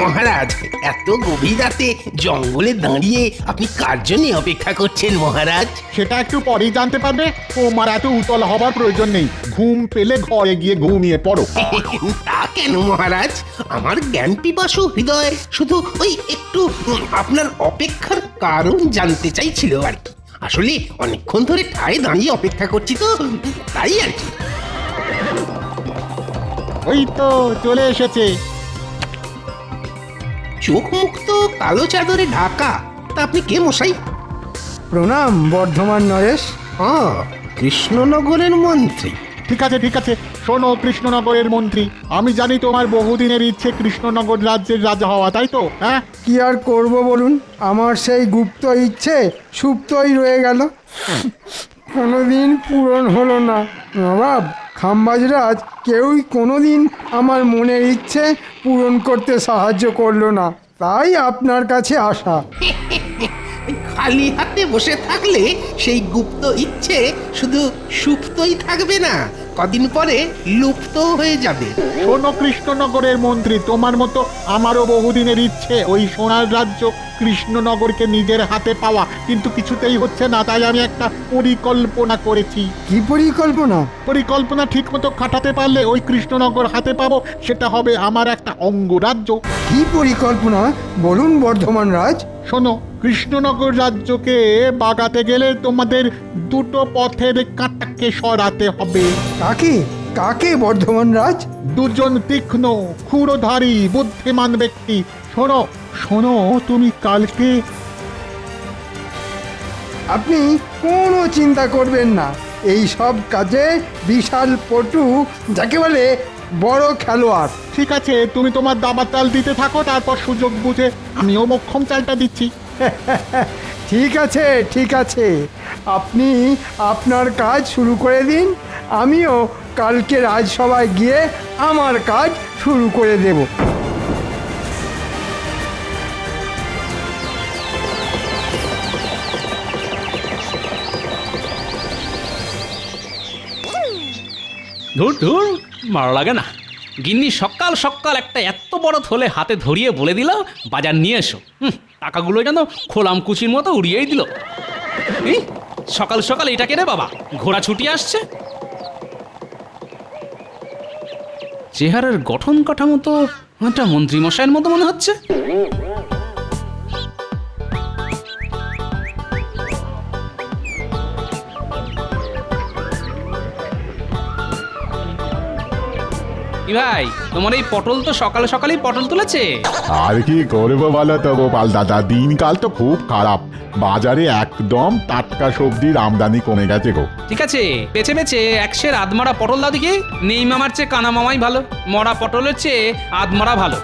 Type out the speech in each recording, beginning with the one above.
মহারাজ, এত গভীর রাতে জঙ্গলে দাঁড়িয়ে আপনি কার জন্য অপেক্ষা করছেন মহারাজ? সেটা একটু পরেই জানতে পারবে। তোমার এত উতল হবার প্রয়োজন নেই, ঘুম পেলে ঘরে গিয়ে ঘুমিয়ে পড়ো। তা কেন মহারাজ? আমার জ্ঞান পিপাসু হৃদয় শুধু ওই একটু আপনার অপেক্ষার কারণ জানতে চাইছিল আর কি। আসলে অনেকক্ষণ ধরে ঠায় দাঁড়িয়ে অপেক্ষা করছি তো, তাই আর কি। ওই তো চলে এসেছে। চোখ মুখ তো কালো চাদরে ঢাকা, তা আপনি কে মশাই? প্রণাম বর্ধমান নরেশ। কৃষ্ণনগরের মন্ত্রী? ঠিক আছে ঠিক আছে, শোনো কৃষ্ণনগরের মন্ত্রী, আমি জানি তোমার বহুদিনের ইচ্ছে কৃষ্ণনগর রাজ্যের রাজা হওয়া, তাই তো? হ্যাঁ, কি আর করব বলুন, আমার সেই গুপ্ত ইচ্ছে সুপ্তই রয়ে গেল, কোনোদিন পূরণ হলো না। নবাব খাম্বাজরাজ কেউই কোনোদিন আমার মনের ইচ্ছে পূরণ করতে সাহায্য করলো না, তাই আপনার কাছে আসা। খালি হাতে বসে থাকলে সেই গুপ্ত ইচ্ছে শুধু সুপ্তই থাকবে না, কদিন পরে লুপ্ত হয়ে যাবে। শোনো কৃষ্ণনগরের মন্ত্রী, তোমার মতো আমারও বহুদিনের ইচ্ছে ওই সোনার রাজ্য কৃষ্ণনগরকে নিজের হাতে পাওয়া, কিন্তু কিছুতেই হচ্ছে না। তাই আমি একটা পরিকল্পনা করেছি। কি পরিকল্পনা? পরিকল্পনা ঠিক মতো খাটাতে পারলে ওই কৃষ্ণনগর হাতে পাবো, সেটা হবে আমার একটা অঙ্গরাজ্য। কি পরিকল্পনা বলুন বর্ধমান রাজ। শোনো, কৃষ্ণনগর রাজ্যকে বাগাতে গেলে তোমাদের দুটো পথের কাঁটাকে সরাতে হবে। কাকে কাকে বর্ধমান রাজ? দুজন তীক্ষ্ণ ক্ষুরধারী বুদ্ধিমান ব্যক্তি। শোনো শোনো, তুমি কালকে আপনি কোনো চিন্তা করবেন না, এই সব কাজে বিশাল পটু, যাকে বলে বড় খেলোয়াড়। ঠিক আছে, তুমি তোমার দাবার চাল দিতে থাকো, তারপর সুযোগ বুঝে আমিও মক্ষম চালটা দিচ্ছি। ঠিক আছে ঠিক আছে, আপনি আপনার কাজ শুরু করে দিন, আমিও কালকে রাজসভায় গিয়ে আমার কাজ শুরু করে দেব। ধুর ধুর, ভালো লাগে না। গিন্নি সকাল সকাল একটা এত বড় থলে হাতে ধরিয়ে বলে দিল বাজার নিয়ে এসো। টাকাগুলো যেন খোলাম কুচির মতো উড়িয়েই দিল। এই সকাল সকাল এটা কে রে বাবা, ঘোড়া ছুটি আসছে? চেহারার গঠন কাঠামো তো একটা মন্ত্রীমশাইয়ের মতো মনে হচ্ছে। কি ভাই, তোমার এই পটল তো সকাল সকালেই পটল তুলেছে। আর কি করবো বলো তো গোপাল দাদা, দিনকাল তো খুব খারাপ, বাজারে একদম টাটকা সবজির আমদানি কমে গেছে গো। ঠিক আছে, বেছে বেছে একশের আধমারা পটল দাও দেখি। নেই মামার চেয়ে কানা মামাই ভালো, মরা পটলের চেয়ে আধমারা ভালো।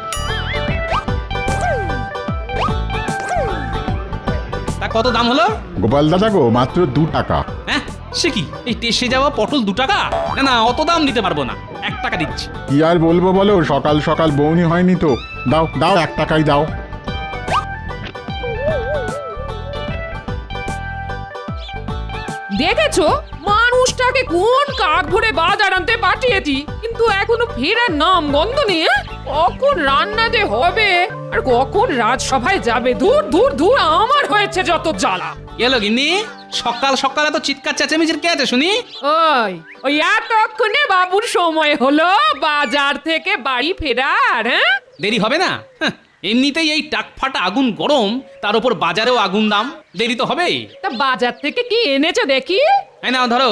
তা কত দাম হলো? গোপাল দাদা গো, মাত্র 2 টাকা। হ্যাঁ, সে কি, এই টেসে যাওয়া পটল 2 টাকা? না না, অত দাম দিতে পারবো না, 1 টাকা দিচ্ছি। কি আর বলবো বলো, সকাল সকাল বউনি হয়নি তো, দাও দাও 1 টাকাই দাও। দেখেছো মানুষটাকে কোন কাক ভরে বাজার আনতে পাঠিয়েছি, কিন্তু এখনো ফেরার নাম গন্ধ নেই। কখন রান্না যে হবে আর কখন রাজসভায় যাবে, দূর দূর দূর, আমার হয়েছে যত জ্বালা। এলো গিন্নি, সকাল সকাল এত চিৎকার চেঁচামেচির কে আছে শুনি? ওই এতক্ষণে বাবুর সময় হলো বাজার থেকে বাড়ি ফেরার। হ্যাঁ, দেরি হবে না? এমনিতেই এই টাক ফাটা আগুন গরম, তার উপর বাজারেও আগুন দাম, দেরি তো হবেই। তা বাজার থেকে কি এনেছো দেখি? এই নাও ধরো।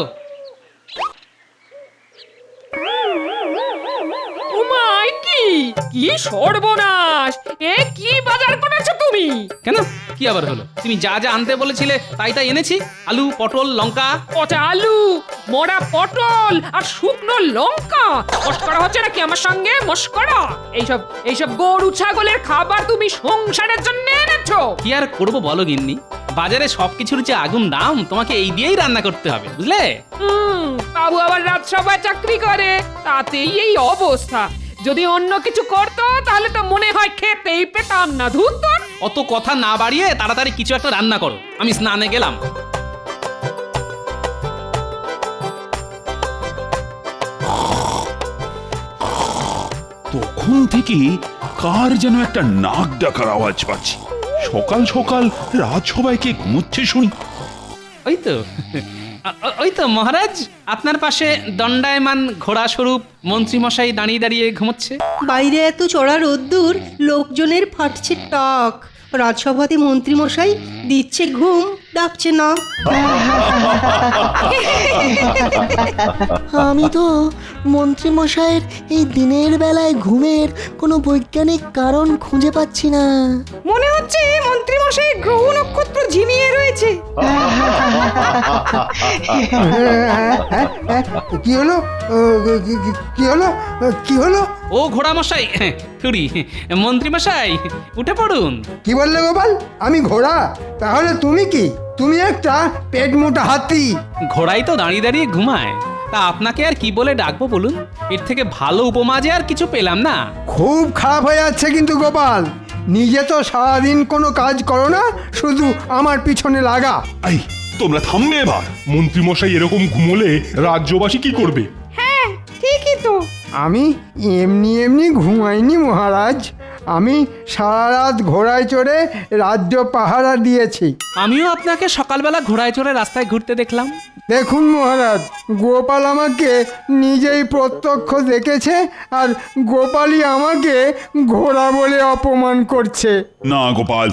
উমাই, কি কি সর্বনাশ! এ কি বাজার করেছো তুমি? কেন, কি আবার হলো? তুমি যা যা আনতে বলেছিলে তাই তাই এনেছি। আলু, পটল, লঙ্কা। পচা আলু, মোড়া পটল আর শুকনো লঙ্কা। মস্করা হচ্ছে নাকি আমার সঙ্গে? মস্করা? এইসব গরু ছাগলের খাবার তুমি সংসারের জন্য এনেছো? কি আর করবো বলো গিন্নি, বাজারে সবকিছুর যে আগুন দাম, তোমাকে এই দিয়েই রান্না করতে হবে, বুঝলে? বাবু আবার রাজসভায় চাকরি করে, তাতেই এই অবস্থা। যদি অন্য কিছু করতো তাহলে তো মনে হয় খেতেই পেতাম না। ধুর তোর। অত কথা না বাড়িয়ে তাড়াতাড়ি কিছু একটা রান্না করো, আমি স্নানে গেলাম। তখন থেকে কার যেন একটা নাক ডাকার আওয়াজ পাচ্ছি। সকাল সকাল রাজসভায় কে ঘুমোচ্ছে শুনি। ওই তো ওই তো মহারাজ, আপনার পাশে দণ্ডায়মান ঘোড়া স্বরূপ মন্ত্রীমশাই দাঁড়িয়ে দাঁড়িয়ে ঘুমোচ্ছে। বাইরে এত চড়া রোদ্দুর, লোকজনের ফাটছে টাক, রাজসভাতে মন্ত্রীমশাই দিচ্ছে ঘুম, ডাকছে না। আমি তো মন্ত্রী মশাইয়ের এই দিনের বেলায় ঘুমের কোনো বৈজ্ঞানিক কারণ খুঁজে পাচ্ছি না। মনে হচ্ছে মন্ত্রীমশাই গ্রহ নক্ষত্র ঝিমিয়ে রয়েছে। কি হলো? কি হলো? কি হলো? ও ঘোড়া মশাই, থুরি, মন্ত্রীমশাই উঠে পড়ুন। কি বললে গোপাল? আমি ঘোড়া? তাহলে তুমি কি? তুমি একটা পেট মোটা হাতি। ঘোড়াই তো দাঁড়িয়ে দাঁড়িয়ে ঘুমায়, তা আপনাকে আর কি বলে ডাকবো বলুন? এর থেকে ভালো উপমা যে আর কিছু পেলাম না। খুব খারাপ হয়ে যাচ্ছে কিন্তু গোপাল, নিজে তো সারাদিন কোনো কাজ করো না, শুধু আমার পিছনে লাগা। এই তোমরা থামবে এবার। মন্ত্রীমশাই এরকম ঘুমোলে রাজ্যবাসী কি করবে? হ্যাঁ ঠিকই তো। আমি এমনি এমনি ঘুমাইনি মহারাজ, আমি সারা রাত ঘোড়ায় চড়ে রাজ্য পাহারা দিয়েছি। আমিও আপনাকে সকালবেলা ঘোড়ায় চড়ে রাস্তায় ঘুরতে দেখলাম। দেখুন মহারাজ, গোপাল আমাকে নিজেই প্রত্যক্ষ দেখেছে, আর গোপালই আমাকে ঘোড়া বলে অপমান করছে। না গোপাল,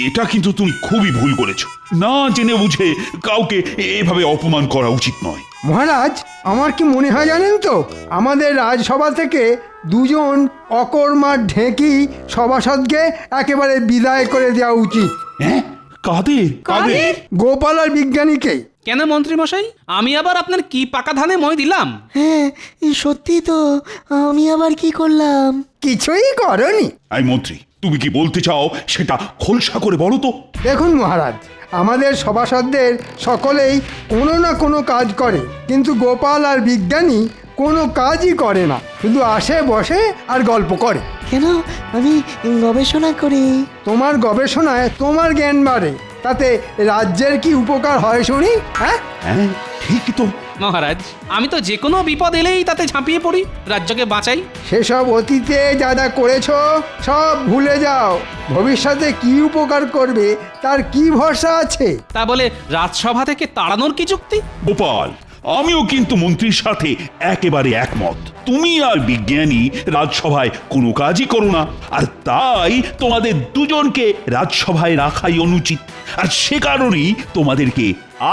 এটা কিন্তু তুমি খুবই ভুল করেছো। না জেনে বুঝে কাউকে এভাবে অপমান করা উচিত নয়। মহারাজ, আমার কি মনে হয় জানেন তো, আমাদের রাজসভা থেকে দুজন অকর্মা ঢেঁকি সভাসদকে একেবারে বিদায় করে দেওয়া উচিত। হ্যাঁ, কাদের? কাদের? গোপাল আর বিজ্ঞানীকে। কেন মন্ত্রীমশাই, আমি আবার আপনার কি পাকা ধানে মই দিলাম? হ্যাঁ, সত্যি তো, আমি আবার কি করলাম? কিছুই করনি। এই মন্ত্রী, তুমি কি বলতে চাও সেটা খোলসা করে বলো তো। দেখুন মহারাজ, আমাদের সভাসদদের সকলেই কোনো না কোনো কাজ করে, কিন্তু গোপাল আর বিজ্ঞানী কোনো কাজই করে না, শুধু আসে বসে আর গল্প করে। কেন? আমি গবেষণা করি। তোমার গবেষণায় তোমার জ্ঞান বাড়ে, তাতে রাজ্যের কি উপকার হয় শুনি? হ্যাঁ, হ্যাঁ ঠিক তো। মহারাজ, আমি তো যে কোনো বিপদ এলেই তাতে ঝাঁপিয়ে পড়ি, রাজ্যকে বাঁচাই। সেসব অতীতে যা যা করেছো সব ভুলে যাও। ভবিষ্যতে কি উপকার করবে তার কি ভরসা আছে? তা বলে রাজসভা থেকে তাড়ানোর কি যুক্তি? গোপাল, আমিও কিন্তু মন্ত্রীর সাথে একেবারে একমত। তুমি আর বিজ্ঞানী রাজসভায় কোনো কাজই করো না, আর তাই তোমাদের দুজনকে রাজসভায় রাখাই অনুচিত। আর সে কারণেই তোমাদেরকে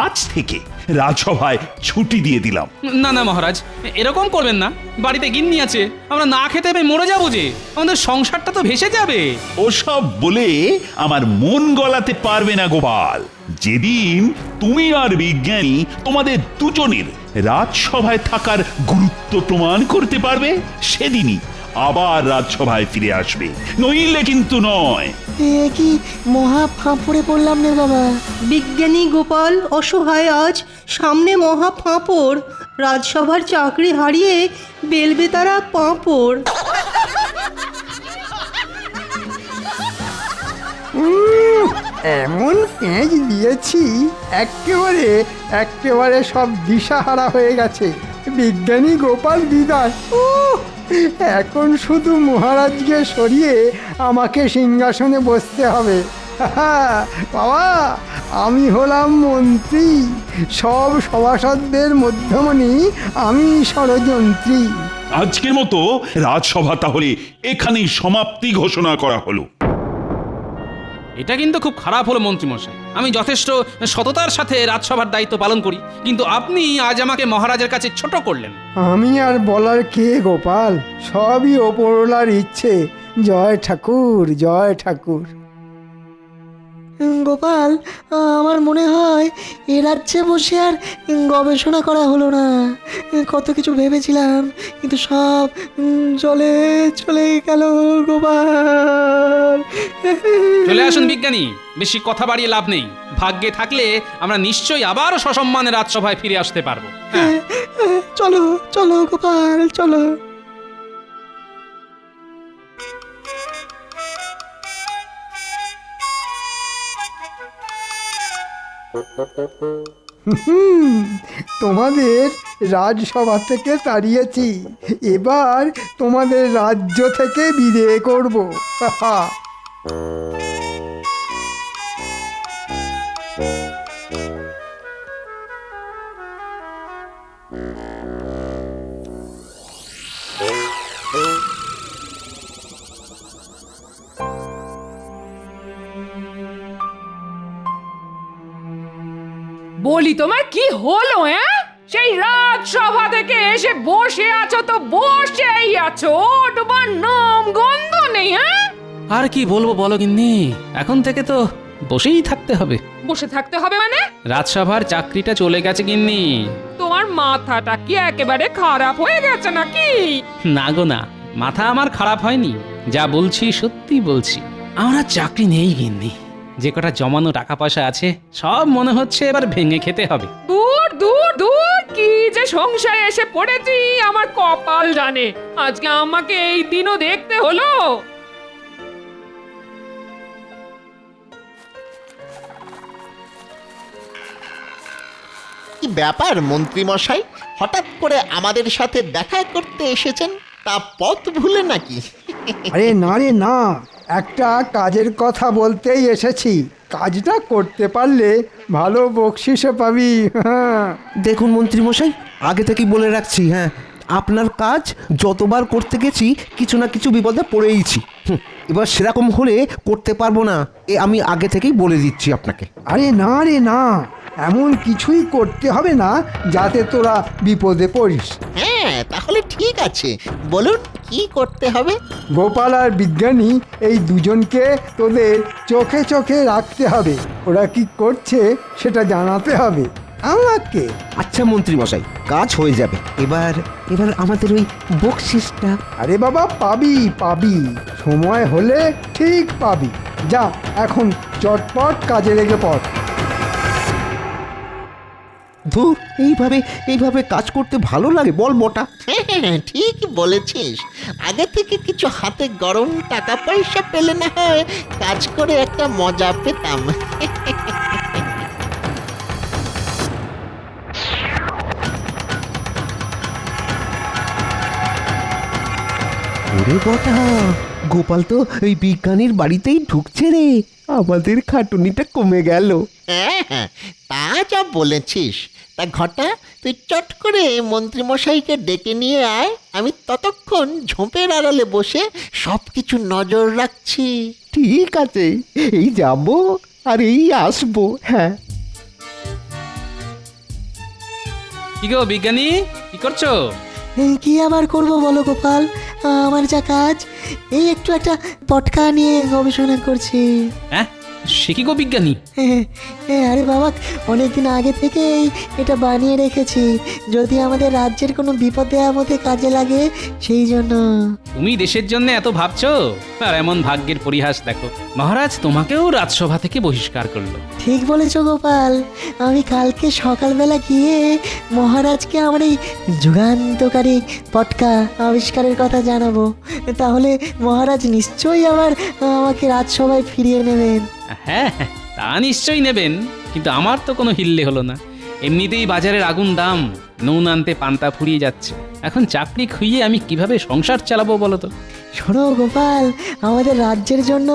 আজ থেকে রাজসভায় ছুটি দিয়ে দিলাম। না না মহারাজ, এরকম করবেন না। বাড়িতে গিন্নি আছে, আমরা না খেতে পেয়ে মরে যাবো যে, আমাদের সংসারটা তো ভেসে যাবে। ওসব বলে আমার মন গলাতে পারবে না গোপাল। যেদিন তুমি আর বিজ্ঞানী তোমাদের দুজনের রাজসভায় থাকার গুরুত্ব প্রমাণ করতে পারবে, সেদিনই আবার রাজসভায় ফিরে আসবে, নইলে কিন্তু নয়। এ কি মহা ফাঁপড়ে পড়লাম রে বাবা। বিজ্ঞানী গোপাল অসহায় আজ, সামনে মহা ফাঁপড়, রাজসভার চাকরি হারিয়ে বেলবে তারা পাঁপড়। এমন পেঁচ দিয়েছি একেবারে সব দিশাহারা হয়ে গেছে। বিজ্ঞানী গোপাল বিদায়। এখন শুধু মহারাজকে সরিয়ে আমাকে সিংহাসনে বসতে হবে। বাবা, আমি হলাম মন্ত্রী, সব সভাসদদের মধ্যমণি আমি ষড়যন্ত্রী। আজকের মতো রাজসভা তাহলে এখানেই সমাপ্তি ঘোষণা করা হলো। এটা কিন্তু খুব খারাপ হলো মন্ত্রীমশাই। আমি যথেষ্ট সততার সাথে রাজসভার দায়িত্ব পালন করি, কিন্তু আপনি আজ আমাকে মহারাজের কাছে ছোট করলেন। আমি আর বলার কে গোপাল, সবই ওপরওয়ালার ইচ্ছে। জয় ঠাকুর, জয় ঠাকুর। গোপাল, আমার মনে হয় এ রাজ্যে বসে আর গবেষণা করা হলো না। কত কিছু ভেবেছিলাম, কিন্তু সব জলে চলে গেল গোপাল। চলে আসুন বিজ্ঞানী, বেশি কথা বাড়িয়ে লাভ নেই। ভাগ্যে থাকলে আমরা নিশ্চয়ই আবার সসম্মানে রাজসভায় ফিরে আসতে পারবো। হ্যাঁ, চলো চলো গোপাল, চলো। তোমাদের রাজসভা থেকে তাড়িয়েছি, এবার তোমাদের রাজ্য থেকে বিদেয় করব। বলি তোমার কি হলো? সেই রাজসভা থেকে এসে বসে আছো তো বসেই আছো, তোমার নাম গন্ধ নেই। আর কি বলবো বলো গিন্নি, এখন থেকে তো বসেই থাকতে হবে। বসে থাকতে হবে মানে? রাজসভার চাকরিটা চলে গেছে গিন্নি। তোমার মাথাটা কি একেবারে খারাপ হয়ে গেছে নাকি? না গো না, মাথা আমার খারাপ হয়নি, যা বলছি সত্যি বলছি। আমার আর চাকরি নেই গিন্নি, যে কটা জমানো টাকা পয়সা আছে সব মনে হচ্ছে এবার ভেঙে খেতে হবে। দূর দূর দূর, কি যে সংসারে এসে পড়েছি আমার কপাল জানে, আজকে আমাকে এই দিনও দেখতে হলো। কি ব্যাপার মন্ত্রী মশাই, হঠাৎ করে আমাদের সাথে দেখা করতে এসেছেন? তা পথ ভুলে নাকি? আরে না রে না, একটা কাজের কথা বলতেই এসেছি। কাজটা করতে পারলে ভালো বকশিসও পাবি। হ্যাঁ, দেখুন মন্ত্রীমশাই, আগে থেকেই বলে রাখছি, হ্যাঁ, আপনার কাজ যতবার করতে গেছি কিছু না কিছু বিপদে পড়েইছি। এবার সেরকম হলে করতে পারবো না, এ আমি আগে থেকেই বলে দিচ্ছি আপনাকে। আরে না রে না, এমন কিছুই করতে হবে না যাতে তোরা বিপদে পড়িস। হ্যাঁ, তাহলে ঠিক আছে, বলুন কি করতে হবে? গোপাল আর বিজ্ঞানী এই দুজনকে তোদের চোখে চোখে রাখতে হবে। ওরা কি করছে সেটা জানাতে হবে আমাকে। আচ্ছা মন্ত্রীমশাই, কাজ হয়ে যাবে। এবার এবার আমাদের ওই বকশিসটা। আরে বাবা, পাবি পাবি, সময় হলে ঠিক পাবি। যা এখন চটপট কাজে লেগে পড়। ধুর, এইভাবে কাজ করতে ভালো লাগে বল মোটা। হ্যাঁ, ঠিক বলেছিস। আগে থেকে কিছু হাতে গরম টাকা পয়সা পেলে না হয় কাজ করে একটা মজা পেতাম। ওরে বটা, গোপাল তো ওই বিজ্ঞানীর বাড়িতেই ঢুকছে রে, আমাদের খাটুনিটা কমে গেল। হ্যাঁ, তা যা বলেছিস। তা ঘটা, তুই চট করে মন্ত্রীমশাইকে ডেকে নিয়ে আয়, আমি ততক্ষণ ঝোপের আড়ালে বসে সব কিছু নজর রাখছি। ঠিক আছে, এই যাব আর এই আসবো। হ্যাঁ, কি গো বিজ্ঞানী, কি করছো? কি আবার করব বলো গোপাল, আমার যা কাজ, এই একটু একটা পটকা নিয়ে গবেষণা করছি। হ্যাঁ, সে কি গো বিজ্ঞানী? আরে বাবা, অনেকদিন আগে থেকেই এটা বানিয়ে রেখেছি, যদি আমাদের রাজ্যের কোনো বিপদে আপদে কাজে লাগে সেই জন্য। তুমি দেশের জন্য এত ভাবছো, আর এমন ভাগ্যের পরিহাস দেখো, মহারাজ তোমাকেও রাজসভা থেকে বহিষ্কার করলো। ঠিক বলেছ গোপাল, আমি কালকে সকালবেলা গিয়ে মহারাজকে আমার এই যুগান্তকারী পটকা আবিষ্কারের কথা জানাবো, তাহলে মহারাজ নিশ্চয়ই আবার আমাকে রাজসভায় ফিরিয়ে নেবেন। হ্যাঁ হ্যাঁ, তা নিশ্চয়ই নেবেন, কিন্তু আমার তো কোনো হিল্লে হলো না। এমনিতেই বাজারের আগুন দাম, নুন আনতে পান্তা ফুরিয়ে যাচ্ছে, এখন চাকরি খুইয়ে আমি কিভাবে সংসার চালাবো বলো তো? শোনো গোপাল, আমাদের রাজ্যের জন্য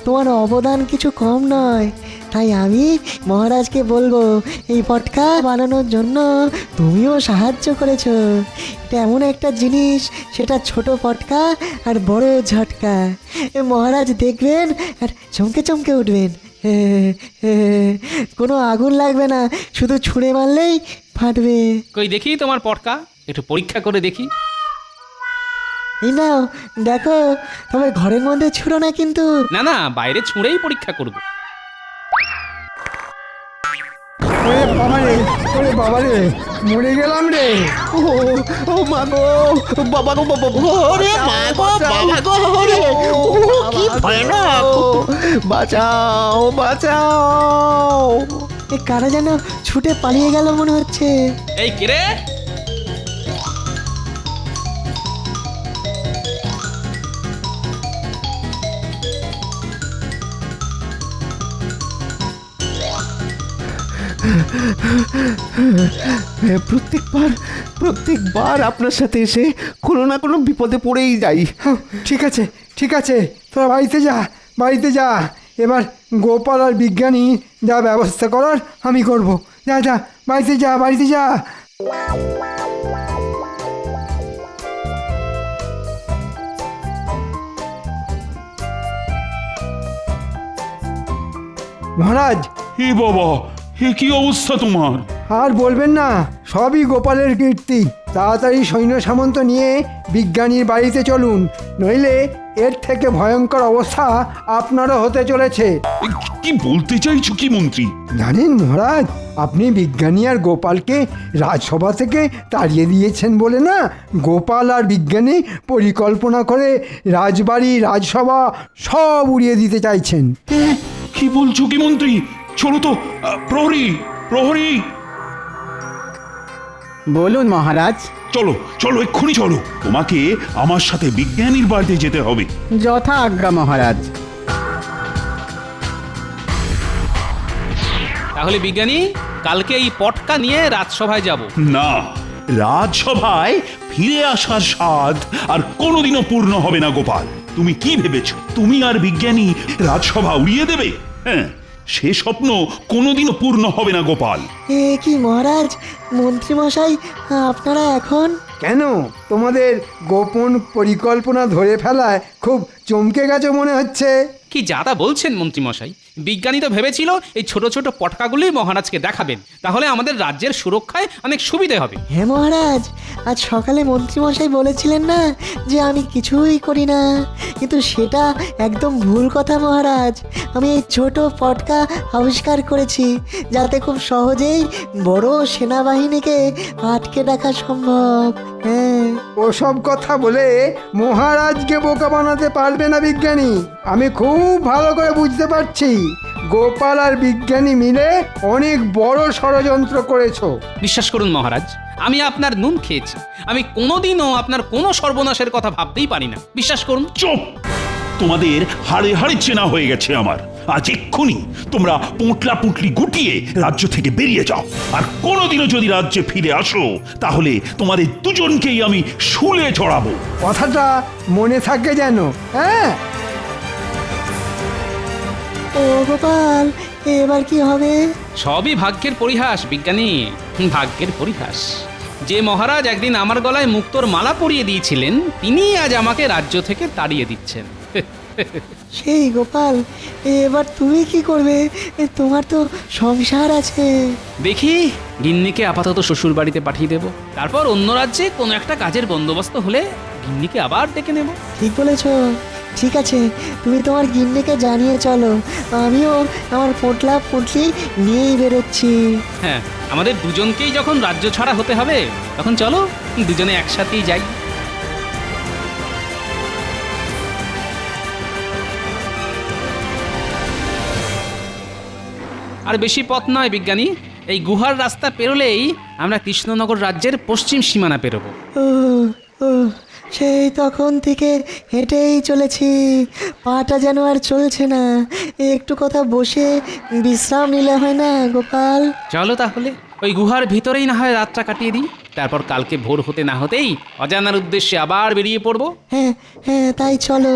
তোমার অবদান কিছু কম নয়, তাই আমি মহারাজকে বলবো এই পটকা বানানোর জন্য তুমিও সাহায্য করেছো। এটা এমন একটা জিনিস, সেটা ছোট পটকা আর বড় ঝটকা, মহারাজ দেখবেন আর চমকে চমকে উঠবেন। কোনো আগুন লাগবে না, শুধু ছুঁড়ে মারলেই ফাটবে। কই দেখি তোমার পটকা, একটু পরীক্ষা করে দেখি। এই নাও দেখো, তবে ঘরের মধ্যে ছুঁড়ো না কিন্তু। না না, বাইরে ছুঁড়েই পরীক্ষা করব। ওরে বাবারে, ওরে বাবারে, মরে গেলাম রে। ও মা গো, বাবা গো, বাবা ওরে মা গো, বাবা গো, ওরে, কি ভয়ানক! বাঁচাও বাঁচাও। এ কারা যেন ছুটে পালিয়ে গেল মনে হচ্ছে। এই কিরে, প্রত্যেকবার আপনার সাথে এসে কোনো না কোনো বিপদে পড়েই যাই। ঠিক আছে ঠিক আছে, তোরা বাড়িতে যা, বাড়িতে যা। এবার গোপাল আর বিজ্ঞানী যা ব্যবস্থা করার আমি করব। যা যা, বাড়িতে যা, বাড়িতে যা। মহারাজ, হে বাবা, হে কি অবস্থা তোমার? আর বলবেন না, সবই গোপালের কীর্তি। তাড়াতাড়ি সৈন্য সামন্ত নিয়ে বিজ্ঞানীর বাড়িতে চলুন, নইলে এর থেকে ভয়ঙ্কর অবস্থা আপনারও হতে চলেছে। কি বলতে চাইছো কি মন্ত্রী? জানেন মহারাজ, আপনি বিজ্ঞানী আর গোপালকে রাজসভা থেকে তাড়িয়ে দিয়েছেন বলে না, গোপাল আর বিজ্ঞানী পরিকল্পনা করে রাজবাড়ি রাজসভা সব উড়িয়ে দিতে চাইছেন। কি বলছো কি মন্ত্রী? চলো তো, প্রহরী প্রহরী। বলুন মহারাজ। চলো চলো, এক্ষুনি চলো, তোমাকে আমার সাথে বিজ্ঞানীর বাড়িতে যেতে হবে। যথা আজ্ঞা মহারাজ। তাহলে বিজ্ঞানী, কালকে এই পটকা নিয়ে রাজসভায় যাব। না, রাজসভায় ফিরে আসার স্বাদ আর কোনোদিনও পূর্ণ হবে না গোপাল। তুমি কি ভেবেছো তুমি আর বিজ্ঞানী রাজসভা উড়িয়ে দেবে? হ্যাঁ, সে স্বপ্ন কোনোদিনও পূর্ণ হবে না গোপাল। এ কি মহারাজ, মন্ত্রীমশাই আপনারা এখন? কেন, তোমাদের গোপন পরিকল্পনা ধরে ফেলায় খুব চমকে গেছে মনে হচ্ছে। কি যাতা বলছেন মন্ত্রীমশাই? বিজ্ঞানী তো ভেবেছিল এই ছোট ছোট পটকাগুলি মহারাজকে দেখাবেন, তাহলে আমাদের রাজ্যের সুরক্ষায় অনেক সুবিধে হবে। হ্যাঁ মহারাজ, আজ সকালে মন্ত্রীমশাই বলেছিলেন না যে আমি কিছুই করি না, কিন্তু সেটা একদম ভুল কথা মহারাজ। আমি এই ছোট পটকা আবিষ্কার করেছি যাতে খুব সহজেই বড় সেনাবাহিনীকে আটকে রাখা সম্ভব। হ্যাঁ, ওসব কথা বলে মহারাজকে বোকা বানাতে পারবে না বিজ্ঞানী। আমি খুব ভালো করে বুঝতে পারছি, গোপাল আর বিজ্ঞানী মিলে অনেক বড় ষড়যন্ত্র করেছো। বিশ্বাস করুন মহারাজ, আমি আপনার নুন খেয়েছি। আমি কোনোদিনও আপনার কোনো সর্বনাশের কথা ভাবতেই পারি না, বিশ্বাস করুন। চুপ! তোমাদের হাড়ে হাড়ে চেনা হয়ে গেছে আমার। আজ এক্ষুনি তোমরা পোঁটলা পুঁটলি গুটিয়ে রাজ্য থেকে বেরিয়ে যাও, আর কোনোদিনও যদি রাজ্যে ফিরে আসো তাহলে তোমাদের দুজনকেই আমি শুলে চড়াবো। কথাটা মনে থাকে যেন। হ্যাঁ, ও গোপাল, এবার কি হবে? সবই ভাগ্যের পরিহাস বিজ্ঞানী, ভাগ্যের পরিহাস। যে মহারাজ একদিন আমার গলায় মুক্তোর মালা পরিয়ে দিয়েছিলেন, তিনি আজ আমাকে রাজ্য থেকে তাড়িয়ে দিচ্ছেন। সেই গোপাল, এবার তুমি কি করবে? তোমার তো সংসার আছে। দেখি, গিন্নিকে আপাতত শ্বশুর বাড়িতে পাঠিয়ে দেব, তারপর অন্য রাজ্যে কোনো একটা কাজের বন্দোবস্ত হলে গিন্নিকে আবার ডেকে নেব। ঠিক বলেছ। ঠিক আছে, তুমি তোমার গিন্নিকে জানিয়ে চলো, আমিও আমার পোটলা পুটলি নিয়েই বেরোচ্ছি। হ্যাঁ, আমাদের দুজনকেই যখন রাজ্য ছাড়া হতে হবে, তখন চলো দুজনে একসাথেই যাই। আর বেশি পথ নয় বিজ্ঞানী, এই গুহার রাস্তা পেরোলেই আমরা কৃষ্ণনগর রাজ্যের পশ্চিম সীমানা পেরোবো। ও ও, সেই তখন থেকে হেঁটেই চলেছি, পাটা যেন আর চলছে না। একটু কথা বসে বিশ্রাম নিলে হয় না গোপাল? চলো তাহলে ওই গুহার ভিতরেই না হয় রাতটা কাটিয়ে দিই, তারপর কালকে ভোর হতে না হতেই অজানার উদ্দেশ্যে আবার বেরিয়ে পড়বো। হ্যাঁ হ্যাঁ, তাই চলো।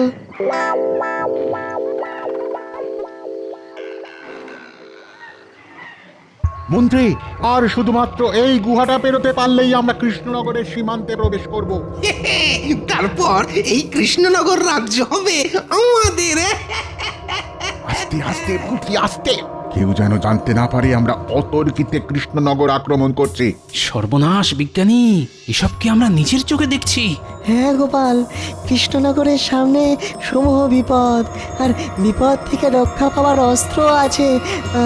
মন্ত্রী, আর শুধুমাত্র এই গুহাটা পেরোতে পারলেই আমরা কৃষ্ণনগরের সীমান্তে প্রবেশ করব। তারপর এই কৃষ্ণনগর রাজ্য হবে আমাদের। আস্তে আস্তে মন্ত্রী, আস্তে, কেউ যেন জানতে না পারে আমরা অতর্কিতে কৃষ্ণনগর আক্রমণ করছি। সর্বনাশ বিজ্ঞানী, এসব কি আমরা নিজের চোখে দেখছি? হ্যাঁ গোপাল, কৃষ্ণনগরের সামনে সমূহ বিপদ, আর বিপদ থেকে রক্ষা পাওয়ার অস্ত্র আছে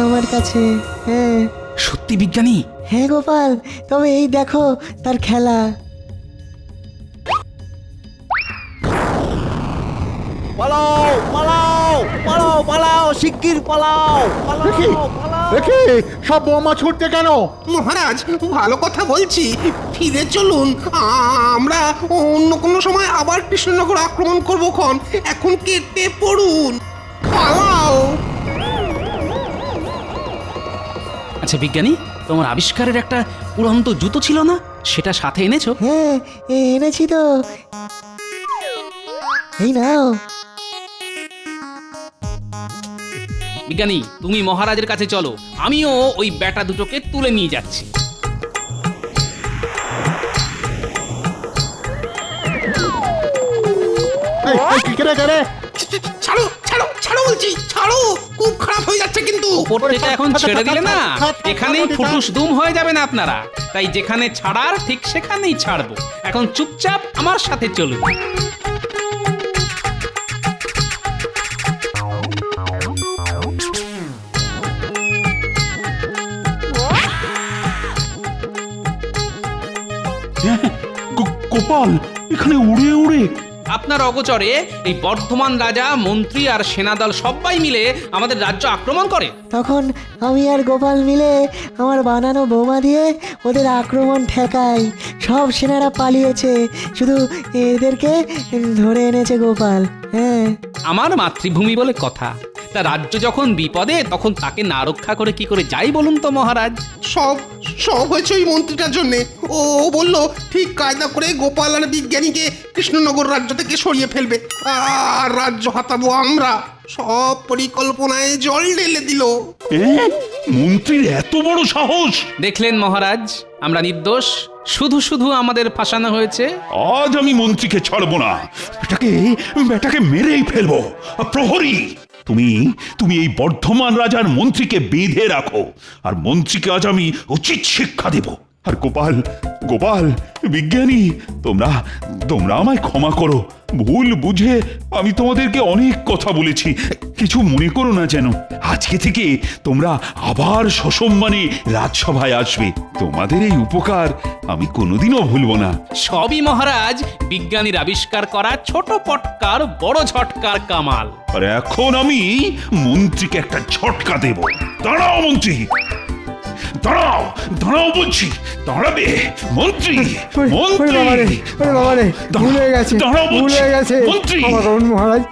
আমার কাছে। হ্যাঁ সত্যি বিজ্ঞানী? হ্যাঁ গোপাল, তবে এই দেখো তার খেলা। পালাও পালাও পালাও পালাও, শিগগির পালাও দেখি সব বোমা ছুটতে কেন? মহারাজ, ভালো কথা বলছি, ফিরে চলুন। আমরা অন্য কোনো সময় আবার কৃষ্ণনগর আক্রমণ করবো খন। এখন কেটে পড়ুন, পালাও। আচ্ছা বিজ্ঞানী, তোমার আবিষ্কারের একটা উড়ন্ত জুতো ছিল না, সেটা সাথে এনেছো? হ্যাঁ এনেছি তো, এই নাও। বিজ্ঞানী, তুমি মহারাজের কাছে চলো, আমিও ওই ব্যাটা দুটোকে তুলে নিয়ে যাচ্ছি। ছাড়ো ছাড়ো ছাড়ো বলছি, ছাড়ো, খুব খারাপ হয়ে যাচ্ছে কিন্তু। ওপর থেকে এখন ছেড়ে দিলে না, এখানেই ফুটুস দুম হয়ে যাবেন আপনারা। তাই যেখানে ছাড়ার ঠিক সেখানেই ছাড়বো। এখন চুপচাপ আমার সাথে চলুন। গোপাল, এখানে উড়ে উড়ে আপনার অগোচরে এই বর্ধমান রাজা, মন্ত্রী আর সেনাদল সবাই মিলে আমাদের রাজ্য আক্রমণ করে। তখন আমি আর গোপাল মিলে আমার বানানো বোমা দিয়ে ওদের আক্রমণ ঠেকাই। সব সেনারা পালিয়েছে, শুধু এদেরকে ধরে এনেছে গোপাল। হ্যাঁ, আমার মাতৃভূমি বলে কথা। তা রাজ্য যখন বিপদে, তখন তাকে না রক্ষা করে কি করে যাই বলুন তো মহারাজ? সব সব হয়েছে ওই মন্ত্রীটার জন্যে। ও বলল ঠিক কায়দা করে গোপাল আর বিজ্ঞানীকে কৃষ্ণনগর রাজ্য থেকে সরিয়ে ফেলবে, আর রাজ্য হাতাবো আমরা। সব পরিকল্পনায় জল ঢেলে দিল। মন্ত্রীর এত বড় সাহস! দেখলেন মহারাজ, আমরা নির্দোষ, শুধু শুধু আমাদের ফাঁসানো হয়েছে। আজ আমি মন্ত্রীকে ছাড়বো না, বেটাকে মেরেই ফেলবো। প্রহরী, তুমি এই বর্ধমান রাজার মন্ত্রীকে বেঁধে রাখো, আর মন্ত্রীকে আজ আমি উচিত শিক্ষা দেব। আর গোপাল, বিজ্ঞানী, তোমরা আমায় ক্ষমা করো। ভুল বুঝে আমি তোমাদেরকে অনেক কথা বলেছি, কিছু মনে করো না যেন। আজকে থেকে তোমরা আবার সসম্মানে রাজসভায় আসবে। তোমাদের এই উপকার আমি কোনোদিনও ভুলবো না। সবই মহারাজ বিজ্ঞানীর আবিষ্কার করা ছোট পটকার বড় ঝটকার কামাল। আর এখন আমি মন্ত্রীকে একটা ঝটকা দেব। দাঁড়াও মন্ত্রী, দাঁড়াও বলছি, দাঁড়াবে মন্ত্রী। ভুলে গেছে মন্ত্রী, মহারাজ।